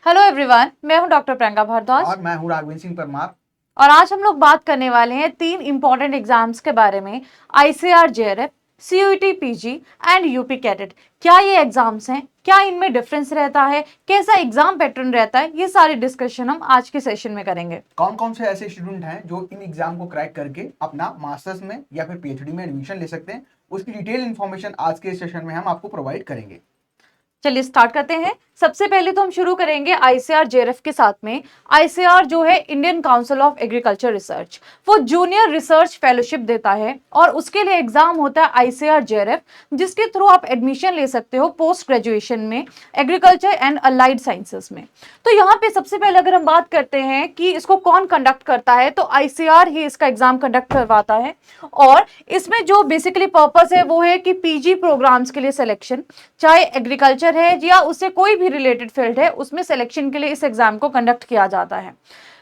Hello everyone, मैं हूं doctor Priyanka Bhardwaj और मैं हूँ राघवेंद्र सिंह परमार। और आज हम लोग बात करने वाले हैं तीन इंपॉर्टेंट एग्जाम्स के बारे में। ICR JRF, CUET PG and UP cadet. क्या ये एग्जाम्स हैं? क्या इनमें डिफरेंस रहता है? कैसा एग्जाम पैटर्न रहता है? ये सारी डिस्कशन हम आज के सेशन में करेंगे। कौन कौन से ऐसे स्टूडेंट हैं जो इन एग्जाम को क्रैक करके अपना मास्टर्स में या फिर पीएचडी में एडमिशन ले सकते हैं, उसकी डिटेल इन्फॉर्मेशन आज के सेशन में हम आपको प्रोवाइड करेंगे। चलिए स्टार्ट करते हैं। सबसे पहले तो हम शुरू करेंगे आईसीआर जेआरएफ के साथ में। आईसीआर जो है Indian council of agriculture research, वो जूनियर रिसर्च फेलोशिप देता है और उसके लिए एग्जाम होता है आईसीआर जेआरएफ, जिसके थ्रू आप एडमिशन ले सकते हो पोस्ट ग्रेजुएशन में एग्रीकल्चर एंड अलाइड साइंसेस में। तो यहाँ पे सबसे पहले अगर हम बात करते हैं कि इसको कौन कंडक्ट करता है, तो आईसीआर ही इसका एग्जाम कंडक्ट करवाता है। और इसमें जो बेसिकली पर्पस है वो है कि पीजी प्रोग्राम्स के लिए सिलेक्शन, चाहे एग्रीकल्चर है या उससे कोई भी रिलेटेड फील्ड है, उसमें सिलेक्शन के लिए इस एग्जाम को कंडक्ट किया जाता है।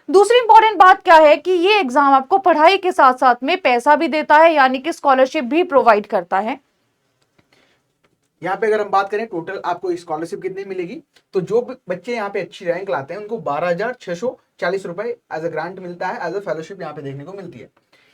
दूसरी इंपॉर्टेंट बात क्या है कि ये एग्जाम आपको पढ़ाई के साथ साथ में पैसा भी देता है, यानी कि स्कॉलरशिप भी प्रोवाइड करता है। यहाँ पे अगर हम बात करें टोटल आपको स्कॉलरशिप कितनी मिलेगी, तो जो बच्चे यहाँ पे अच्छी रैंक लाते हैं उनको 12,640 रुपए एज अ ग्रांट मिलता है, एज अ फेलोशिप यहाँ पे देखने को मिलती है।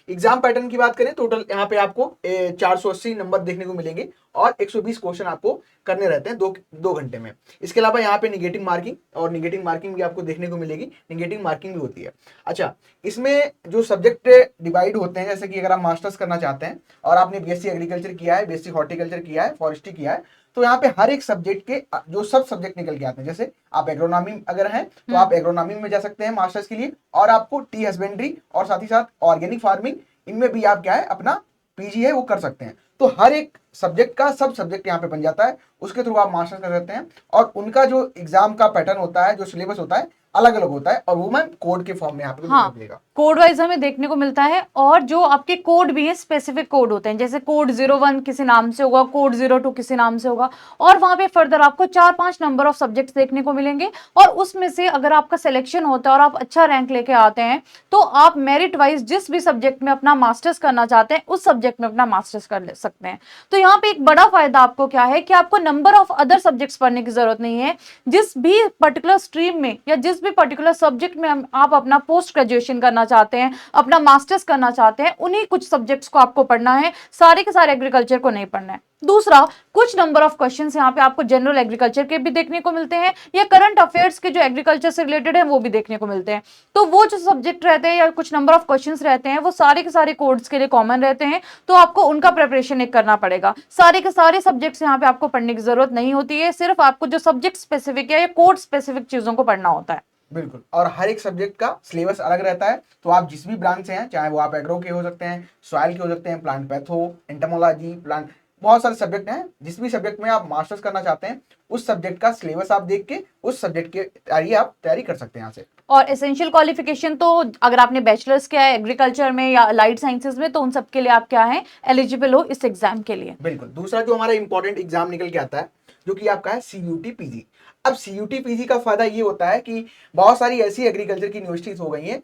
एग्जाम पैटर्न की बात करें, टोटल यहाँ पे आपको 480 नंबर देखने को मिलेंगे और 120 क्वेश्चन आपको करने रहते हैं दो घंटे में। इसके अलावा यहाँ पे निगेटिव मार्किंग भी आपको देखने को मिलेगी, निगेटिव मार्किंग भी होती है। अच्छा, इसमें जो सब्जेक्ट डिवाइड होते हैं, जैसे कि अगर आप मास्टर्स करना चाहते हैं और आपने बीएससी एग्रीकल्चर किया है, बीएससी हॉर्टिकल्चर किया है, फॉरेस्ट्री किया है, तो यहाँ पे हर एक सब्जेक्ट के जो सब सब्जेक्ट निकल के आते हैं। जैसे आप एग्रोनॉमी अगर हैं तो आप एग्रोनॉमी में जा सकते हैं मास्टर्स के लिए, और आपको टी हस्बेंड्री और साथ ही साथ ऑर्गेनिक फार्मिंग, इनमें भी आप क्या है अपना पीजी है वो कर सकते हैं। तो हर एक सब्जेक्ट का सब सब्जेक्ट यहाँ पे बन जाता है, उसके थ्रू आप मास्टर्स कर सकते हैं। और उनका जो एग्जाम का पैटर्न होता है, जो सिलेबस होता है, अलग अलग होता है, और वो मैम कोड के फॉर्म में यहाँ पे मिलेगा। कोड वाइज हमें देखने को मिलता है, और जो आपके कोड भी है स्पेसिफिक कोड होते हैं, जैसे कोड 01 किसी नाम से होगा, कोड 02 किसी नाम से होगा, और वहां पे फर्दर आपको 4-5 नंबर ऑफ सब्जेक्ट्स देखने को मिलेंगे। और उसमें से अगर आपका सिलेक्शन होता है और आप अच्छा रैंक लेके आते हैं, तो आप मेरिट वाइज जिस भी सब्जेक्ट में अपना मास्टर्स करना चाहते हैं उस सब्जेक्ट में अपना मास्टर्स कर सकते हैं। तो यहाँ पे एक बड़ा फायदा आपको क्या है कि आपको नंबर ऑफ अदर सब्जेक्ट्स पढ़ने की जरूरत नहीं है। जिस भी पर्टिकुलर स्ट्रीम में या जिस भी पर्टिकुलर सब्जेक्ट में आप अपना पोस्ट ग्रेजुएशन करना चाहते हैं, अपना मास्टर्स करना चाहते हैं, उन्हीं कुछ सब्जेक्ट्स को आपको पढ़ना है, सारे के सारे एग्रीकल्चर को नहीं पढ़ना है। दूसरा, कुछ नंबर ऑफ क्वेश्चंस यहाँ पे आपको जनरल एग्रीकल्चर के भी देखने को मिलते हैं, या करंट अफेयर्स के जो एग्रीकल्चर से रिलेटेड है वो भी देखने को मिलते हैं। तो वो जो सब्जेक्ट रहते हैं या कुछ नंबर ऑफ क्वेश्चंस रहते हैं, वो सारे के सारे कोड्स के लिए कॉमन रहते हैं, तो आपको उनका प्रिपरेशन एक करना पड़ेगा। सारे के सारे सब्जेक्ट्स यहाँ पे आपको पढ़ने की जरूरत नहीं होती है, सिर्फ आपको जो सब्जेक्ट स्पेसिफिक या कोड स्पेसिफिक चीजों को पढ़ना होता है। बिल्कुल, और हर एक सब्जेक्ट का सिलेबस अलग रहता है। तो आप जिस भी ब्रांच से हैं, चाहे वो आप एग्रो के हो सकते हैं, सॉइल के हो सकते हैं, प्लांट पैथो, एंटोमोलॉजी, प्लांट, बहुत सारे सब्जेक्ट हैं। जिस भी सब्जेक्ट में आप मास्टर्स करना चाहते हैं, उस सब्जेक्ट का सिलेबस आप देख के उस सब्जेक्ट की तैयारी कर सकते हैं यहाँ से। और एसेंशियल क्वालिफिकेशन तो अगर आपने बैचलर्स किया है एग्रीकल्चर में या अलाइड साइंसेज में, तो उन सब के लिए आप क्या है एलिजिबल हो इस एग्जाम के लिए। बिल्कुल। दूसरा जो हमारा इंपॉर्टेंट एग्जाम निकल के आता है, जो कि आपका है सीयूटी पीजी। अब सीयूटी पीजी का फायदा ये होता है कि बहुत सारी ऐसी एग्रीकल्चर की यूनिवर्सिटीज हो गई हैं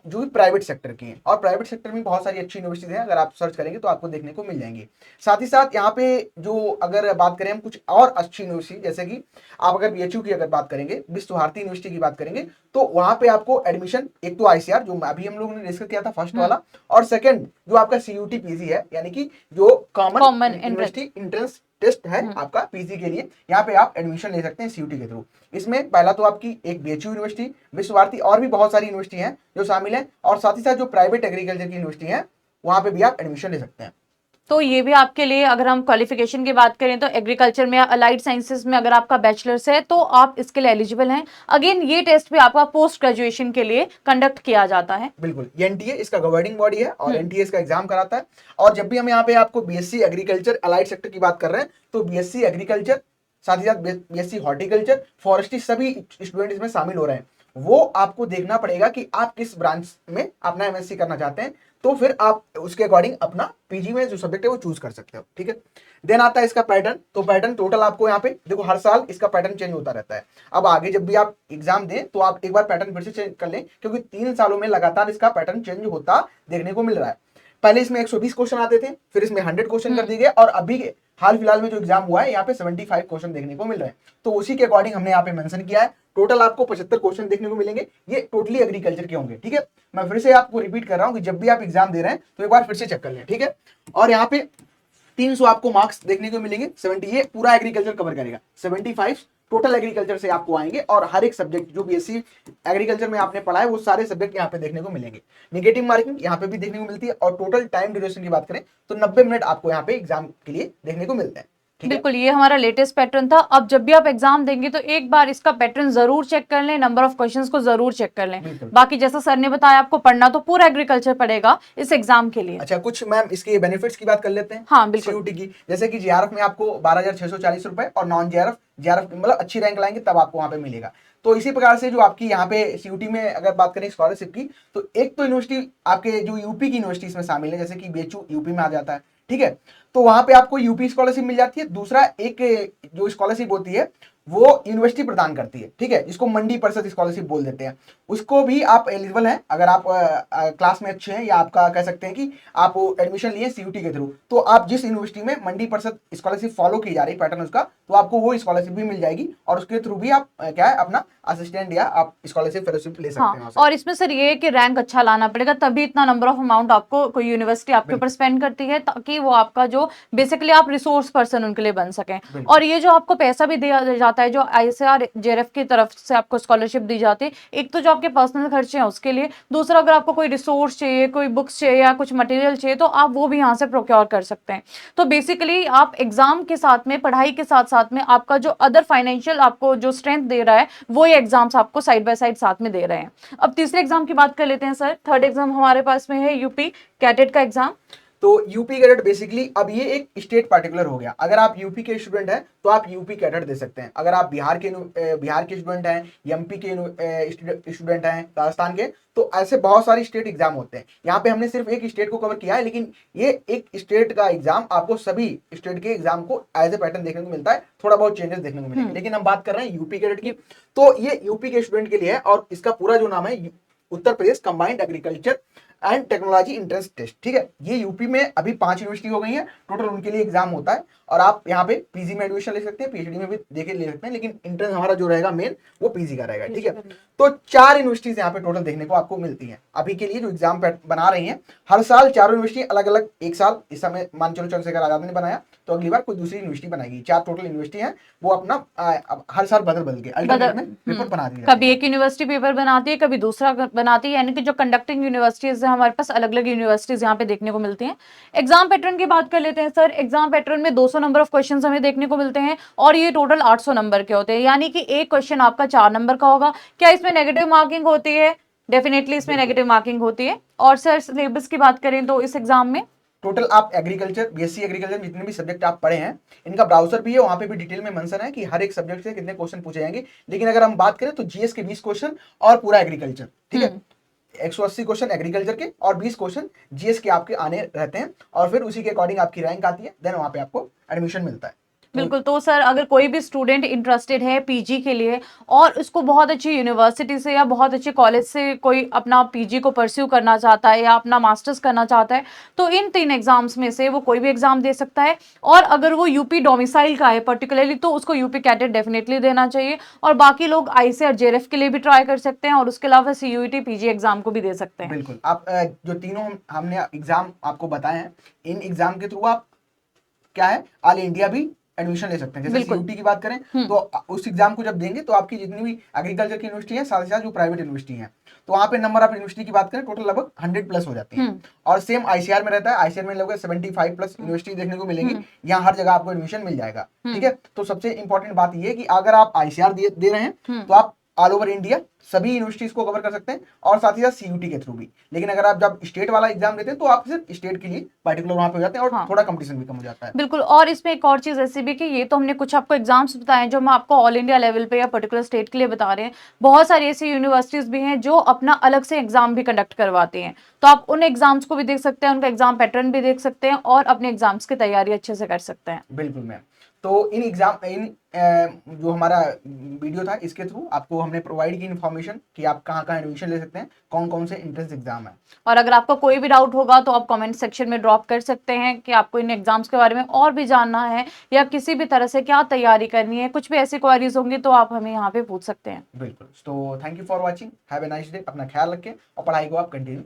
जो भी प्राइवेट सेक्टर की हैं, और प्राइवेट सेक्टर में बहुत सारी अच्छी यूनिवर्सिटीज हैं, अगर आप सर्च करेंगे तो आपको देखने को मिल जाएंगी। साथ ही साथ यहाँ पे जो अगर बात करें हम कुछ और अच्छी यूनिवर्सिटी, जैसे कि आप अगर बीएचयू की अगर बात करेंगे, विश्व भारती यूनिवर्सिटी की बात करेंगे, तो वहां पे आपको एडमिशन, एक तो आईसीआर जो अभी हम लोगों ने डिस्कस किया था फर्स्ट वाला, और सेकंड जो आपका सीयूटी पीजी है, यानी कि जो कॉमन यूनिवर्सिटी एंट्रेंस टेस्ट है आपका पीजी के लिए, यहाँ पे आप एडमिशन ले सकते हैं सीयूटी के थ्रू। इसमें पहला तो आपकी एक बीएचयू यूनिवर्सिटी, विश्व भारती, और भी बहुत सारी यूनिवर्सिटी हैं जो शामिल हैं, और साथ ही साथ जो प्राइवेट एग्रीकल्चर की यूनिवर्सिटी है वहां पे भी आप एडमिशन ले सकते हैं। तो ये भी आपके लिए, अगर हम क्वालिफिकेशन की बात करें तो एग्रीकल्चर में या अलाइड साइंसेज में अगर आपका बैचलर्स है तो आप इसके लिए एलिजिबल हैं। अगेन ये टेस्ट भी आपका पोस्ट ग्रेजुएशन के लिए कंडक्ट किया जाता है। बिल्कुल, एनटीए इसका गवर्निंग बॉडी है और एनटीए इसका एग्जाम कराता है। और जब भी हम यहाँ पे आपको बीएससी एग्रीकल्चर अलाइड सेक्टर की बात कर रहे हैं, तो बीएससी एग्रीकल्चर, साथ ही साथ बीएससी हॉर्टिकल्चर, फॉरेस्ट्री, सभी स्टूडेंट इसमें शामिल हो रहे हैं। वो आपको देखना पड़ेगा कि आप किस ब्रांच में अपना एमएससी करना चाहते हैं, तो फिर आप उसके अकॉर्डिंग अपना पीजी में जो सब्जेक्ट है वो चूज कर सकते हो। ठीक है, देन आता है इसका पैटर्न। तो पैटर्न टोटल आपको यहाँ पे देखो, हर साल इसका पैटर्न चेंज होता रहता है। अब आगे जब भी आप एग्जाम दें तो आप एक बार पैटर्न फिर से चेंज कर लें, क्योंकि 3 सालों में लगातार इसका पैटर्न चेंज होता देखने को मिल रहा है। पहले इसमें 120 क्वेश्चन आते थे, फिर इसमें 100 क्वेश्चन कर दिए गए, और अभी हाल फिलहाल में जो एग्जाम हुआ है यहाँ पे 75 क्वेश्चन देखने को मिल रहे हैं, तो उसी के अकॉर्डिंग हमने यहाँ पे मेंशन किया है। टोटल आपको 75 क्वेश्चन देखने को मिलेंगे, ये टोटली एग्रीकल्चर के होंगे, ठीक है। मैं फिर से आपको रिपीट कर रहा हूँ कि जब भी आप एग्जाम दे रहे हैं तो एक बार फिर से चेक कर लें, ठीक है। और यहाँ पे 300 आपको मार्क्स देखने को मिलेंगे, 70 ये पूरा एग्रीकल्चर कवर करेगा, 75 टोटल एग्रीकल्चर से आपको आएंगे, और हर एक सब्जेक्ट जो बीएससी एग्रीकल्चर में आपने पढ़ा है वो सारे सब्जेक्ट यहाँ पे देखने को मिलेंगे। नेगेटिव मार्किंग यहाँ पे भी देखने को मिलती है, और टोटल टाइम ड्यूरेशन की बात करें तो 90 मिनट आपको यहाँ पे एग्जाम के लिए देखने को मिलता है, ठीक है। बिल्कुल, ये हमारा लेटेस्ट पैटर्न था। अब जब भी आप एग्जाम देंगे तो एक बार इसका पैटर्न जरूर चेक कर लें, नंबर ऑफ क्वेश्चंस को जरूर चेक कर लें। बिल्कुल। बाकी जैसा सर ने बताया, आपको पढ़ना तो पूरा एग्रीकल्चर पड़ेगा इस एग्जाम के लिए। अच्छा, कुछ मैम इसके बेनिफिट्स की बात कर लेते हैं। हाँ, बिल्कुल। सीयूटी की, जैसे कि जीआरएफ में आपको 12,640 रुपए, और नॉन जीआरएफ मतलब अच्छी रैंक लाएंगे तब आपको वहां पे मिलेगा। तो इसी प्रकार से जो आपकी यहाँ पे सीयूटी में अगर बात करें स्कॉलरशिप की, तो एक तो यूनिवर्सिटी आपके जो यूपी की यूनिवर्सिटी इसमें शामिल है, जैसे कि बीएचयू यूपी में आ जाता है, ठीक है, तो वहां पे आपको यूपी स्कॉलरशिप मिल जाती है। दूसरा एक जो स्कॉलरशिप होती है वो यूनिवर्सिटी प्रदान करती है, ठीक है, जिसको मंडी परिषद स्कॉलरशिप बोल देते हैं, उसको भी आप एलिजिबल हैं अगर आप क्लास में अच्छे हैं, या आपका कह सकते हैं कि आप एडमिशन लिए सीयूटी के थ्रू, तो आप जिस यूनिवर्सिटी में मंडी परिषद स्कॉलरशिप फॉलो की जा रही पैटर्न उसका, तो आपको वो स्कॉलरशिप भी मिल जाएगी, और उसके थ्रू भी आप क्या है अपना असिस्टेंट या आप स्कॉलरशिप फेलोशिप ले सकते हैं वहाँ से। और इसमें सर ये है कि रैंक अच्छा लाना पड़ेगा, तभी इतना नंबर ऑफ अमाउंट आपको कोई यूनिवर्सिटी आपके ऊपर स्पेंड करती है, ताकि वो आपका जो बेसिकली आप रिसोर्स पर्सन उनके लिए बन सकें। और ये जो आपको पैसा भी दिया जाता है, जो आईसीआर जेआरएफ की तरफ से आपको स्कॉलरशिप दी जाती है, एक तो जो आपके पर्सनल खर्चे हैं उसके लिए, दूसरा अगर आपको कोई रिसोर्स चाहिए, कोई बुक्स चाहिए या कुछ मटेरियल चाहिए, तो आप वो भी यहाँ से प्रोक्योर कर सकते हैं। तो बेसिकली आप एग्जाम के साथ में, पढ़ाई के साथ साथ में, आपका जो अदर फाइनेंशियल आपको जो स्ट्रेंथ दे रहा है, वो ये एग्जाम्स आपको साइड बाय साइड साथ में दे रहे हैं। अब तीसरे एग्जाम की बात कर लेते हैं सर। थर्ड एग्जाम हमारे पास में है यूपी कैडेट का एग्जाम। तो यूपी कैडेट बेसिकली अब ये एक स्टेट पार्टिकुलर हो गया। अगर आप यूपी के स्टूडेंट हैं तो आप यूपी कैडेट दे सकते हैं। अगर आप बिहार के स्टूडेंट हैं, एमपी के स्टूडेंट हैं, राजस्थान के, तो ऐसे बहुत सारे स्टेट एग्जाम होते हैं। यहाँ पे हमने सिर्फ एक स्टेट को कवर किया है, लेकिन ये एक स्टेट का एग्जाम आपको सभी स्टेट के एग्जाम को एज ए पैटर्न देखने को मिलता है, थोड़ा बहुत चेंजेस देखने को मिलेंगे। लेकिन हम बात कर रहे हैं यूपी कैडेट की, तो ये यूपी के स्टूडेंट के लिए है, और इसका पूरा जो नाम है Uttar Pradesh combined agriculture and technology entrance test, ठीक है। ये यूपी में अभी 5 यूनिवर्सिटी हो गई है टोटल, उनके लिए एग्जाम होता है, और आप यहाँ पे पीजी में एडमिशन ले सकते हैं, पीएचडी में भी देके ले सकते हैं, लेकिन एंट्रेंस हमारा जो रहेगा मेन वो पीजी का रहेगा, ठीक है। तो 4 यूनिवर्सिटीज यहाँ पे टोटल देखने को आपको मिलती हैं अभी के लिए जो एग्जाम बना रही हैं। हर साल 4 यूनिवर्सिटी अलग अलग, एक साल इस समय मान चलो चंद्रशेखर आजाद ने बनाया, तो अगली बार कोई दूसरी यूनिवर्सिटी बनाएगी। 4 टोटल यूनिवर्सिटी है, वो अपना हर साल बदल के अल्टरनेट में पेपर बना दी है। कभी एक यूनिवर्सिटी पेपर बनाती है, कभी दूसरा बनाती है, यानी कि जो कंडक्टिंग यूनिवर्सिटीज है हमारे पास, अलग अलग यूनिवर्सिटीज यहाँ पे देखने को मिलती हैं। एग्जाम पैटर्न की बात कर लेते हैं सर। एग्जाम पैटर्न में 200 नंबर ऑफ क्वेश्चंस हमें देखने को मिलते हैं, और ये टोटल 800 नंबर के होते हैं, यानी कि एक क्वेश्चन आपका 4 नंबर का होगा। क्या इसमें नेगेटिव मार्किंग होती है? डेफिनेटली इसमें नेगेटिव मार्किंग होती है। और सर सिलेबस की बात करें तो इस एग्जाम में टोटल आप एग्रीकल्चर, बीएससी एग्रीकल्चर में जितने भी सब्जेक्ट आप पढ़े हैं, इनका ब्राउजर भी है, वहां पे भी डिटेल में मेंशन है कि हर एक सब्जेक्ट से कितने क्वेश्चन पूछे जाएंगे। लेकिन अगर हम बात करें तो जीएस के 20 क्वेश्चन और पूरा एग्रीकल्चर, ठीक है, 180 क्वेश्चन एग्रीकल्चर के और 20 क्वेश्चन जीएस के आपके आने रहते हैं, और फिर उसी के अकॉर्डिंग आपकी रैंक आती है, देन वहां पे आपको एडमिशन मिलता है। बिल्कुल। तो सर अगर कोई भी स्टूडेंट इंटरेस्टेड है पीजी के लिए, और उसको बहुत अच्छी यूनिवर्सिटी से या बहुत अच्छे कॉलेज से कोई अपना पीजी को परस्यू करना चाहता है या अपना मास्टर्स करना चाहता है, तो इन 3 एग्जाम्स में से वो कोई भी एग्जाम दे सकता है। और अगर वो यूपी डोमिसाइल का है पर्टिकुलरली, तो उसको यूपी कैडेट डेफिनेटली देना चाहिए। और बाकी लोग आईसीआर जेआरएफ के लिए भी ट्राई कर सकते हैं, और उसके अलावा सीयूईटी पीजी एग्जाम को भी दे सकते हैं। बिल्कुल। आप जो तीनों हमने एग्जाम आपको बताए हैं, इन एग्जाम के थ्रू आप क्या है ऑल इंडिया भी एडमिशन ले सकते हैं। जैसे सीयूटी की बात करें तो उस एग्जाम को जब देंगे तो आपकी जितनी भी एग्रीकल्चर की यूनिवर्सिटी है, साथ ही साथ जो प्राइवेट यूनिवर्सिटी है, तो वहाँ पे नंबर ऑफ यूनिवर्सिटी की बात करें टोटल लगभग 100+ हो जाती है। और सेम आईसीआर में रहता है, आईसीआर में लगभग 75+ यूनिवर्सिटी देखने को मिलेंगी। यहाँ हर जगह आपको एडमिशन मिल जाएगा, ठीक है। तो सबसे इंपॉर्टेंट बात ये है कि अगर आप आईसीआर दे रहे हैं तो आप ऑल ओवर इंडिया सभी यूनिवर्सिटीज को कवर कर सकते हैं, और साथ ही साथ सीयूटी के थ्रू भी। लेकिन अगर आप जब स्टेट वाला एग्जाम देते हैं तो आप सिर्फ स्टेट के लिए पर्टिकुलर वहां पे हो जाते हैं, और थोड़ा कंपटीशन भी कम हो जाता है। बिल्कुल। और इसमें एक और चीज ऐसी भी कि ये तो हमने कुछ आपको एग्जाम्स बताए जो मैं आपको ऑल इंडिया लेवल पे या पर्टिकुलर स्टेट के लिए बता रहे हैं। बहुत सारी ऐसी यूनिवर्सिटीज भी हैं जो अपना अलग से एग्जाम भी कंडक्ट करवाते हैं, तो आप उन एग्जाम्स को भी देख सकते हैं, उनका एग्जाम पैटर्न भी देख सकते हैं, और अपने एग्जाम्स की तैयारी अच्छे से कर सकते हैं। बिल्कुल मैम। तो इन एग्जाम इन जो हमारा वीडियो था इसके थ्रू आपको हमने प्रोवाइड की इन्फॉर्मेशन कि आप कहाँ कहाँ एडमिशन ले सकते हैं, कौन कौन से एंट्रेंस एग्जाम है। और अगर आपका कोई भी डाउट होगा तो आप कमेंट सेक्शन में ड्रॉप कर सकते हैं कि आपको इन एग्जाम्स के बारे में और भी जानना है या किसी भी तरह से क्या तैयारी करनी है, कुछ भी ऐसी क्वेरीज होंगी तो आप हमें यहाँ पे पूछ सकते हैं। बिल्कुल। तो thank you for watching, have a nice day, अपना ख्याल रखें और पढ़ाई को आप कंटिन्यू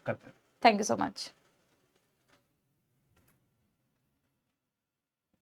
करते रहें। Thank you so much.